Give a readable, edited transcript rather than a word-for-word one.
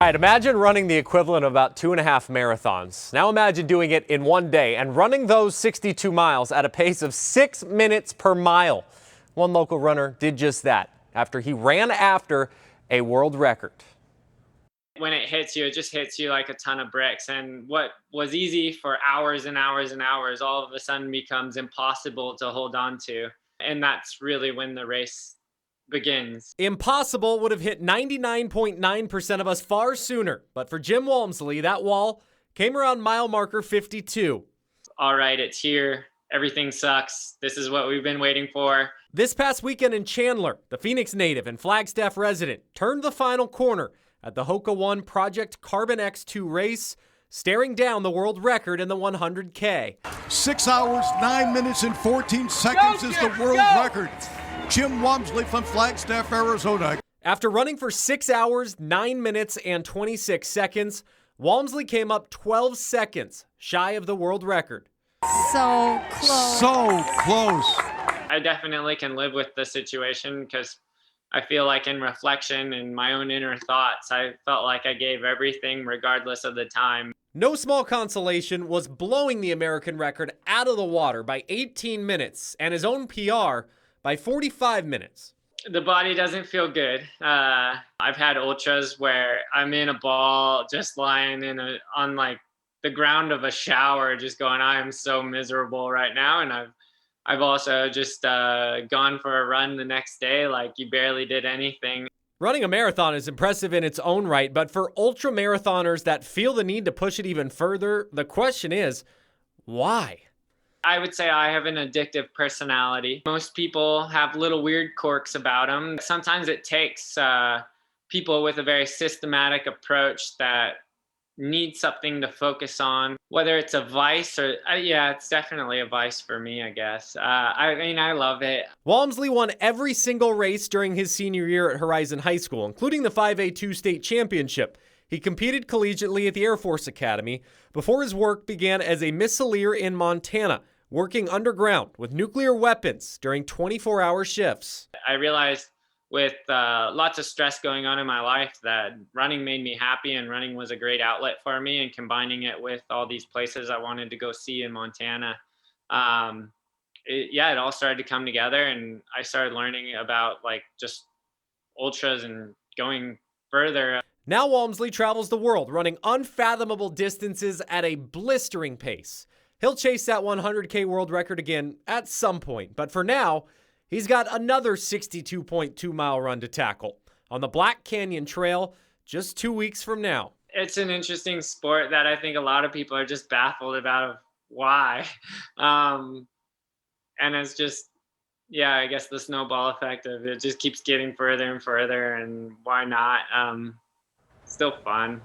All right, imagine running the equivalent of about 2.5 marathons. Now imagine doing it in one day and running those 62 miles at a pace of 6 minutes per mile. One local runner did just that after he ran after a world record. When it hits you, it just hits you like a ton of bricks. And what was easy for hours and hours and hours all of a sudden becomes impossible to hold on to. And that's really when the race begins. Impossible would have hit 99.9% of us far sooner. But for Jim Walmsley, that wall came around mile marker 52. All right, it's here. Everything sucks. This is what we've been waiting for. This past weekend in Chandler, the Phoenix native and Flagstaff resident turned the final corner at the Hoka One Project Carbon X2 race, staring down the world record in the 100K. 6 hours, 9 minutes, and 14 seconds is the world record. Jim Walmsley from Flagstaff, Arizona. After running for 6 hours, 9 minutes, and 26 seconds, Walmsley came up 12 seconds shy of the world record. So close. So close. I definitely can live with the situation because I feel like in reflection and my own inner thoughts, I felt like I gave everything regardless of the time. No small consolation was blowing the American record out of the water by 18 minutes and his own PR by 45 minutes. The body doesn't feel good. I've had ultras where I'm in a ball just lying on like the ground of a shower just going, I am so miserable right now. And I've also just gone for a run the next day like you barely did anything. Running a marathon is impressive in its own right, but for ultra marathoners that feel the need to push it even further, the question is, why? I would say I have an addictive personality. Most people have little weird quirks about them. Sometimes it takes people with a very systematic approach that need something to focus on, whether it's a vice or, yeah, it's definitely a vice for me, I guess. I mean, I love it. Walmsley won every single race during his senior year at Horizon High School, including the 5A2 state championship. He competed collegiately at the Air Force Academy before his work began as a missileer in Montana, working underground with nuclear weapons during 24-hour shifts. I realized with lots of stress going on in my life that running made me happy and running was a great outlet for me, and combining it with all these places I wanted to go see in Montana. It all started to come together, and I started learning about like just ultras and going further. Now Walmsley travels the world running unfathomable distances at a blistering pace. He'll chase that 100K world record again at some point, but for now, he's got another 62.2-mile run to tackle on the Black Canyon Trail just 2 weeks from now. It's an interesting sport that I think a lot of people are just baffled about of why. And it's just, yeah, I guess the snowball effect of it just keeps getting further and further, and why not? Still fun.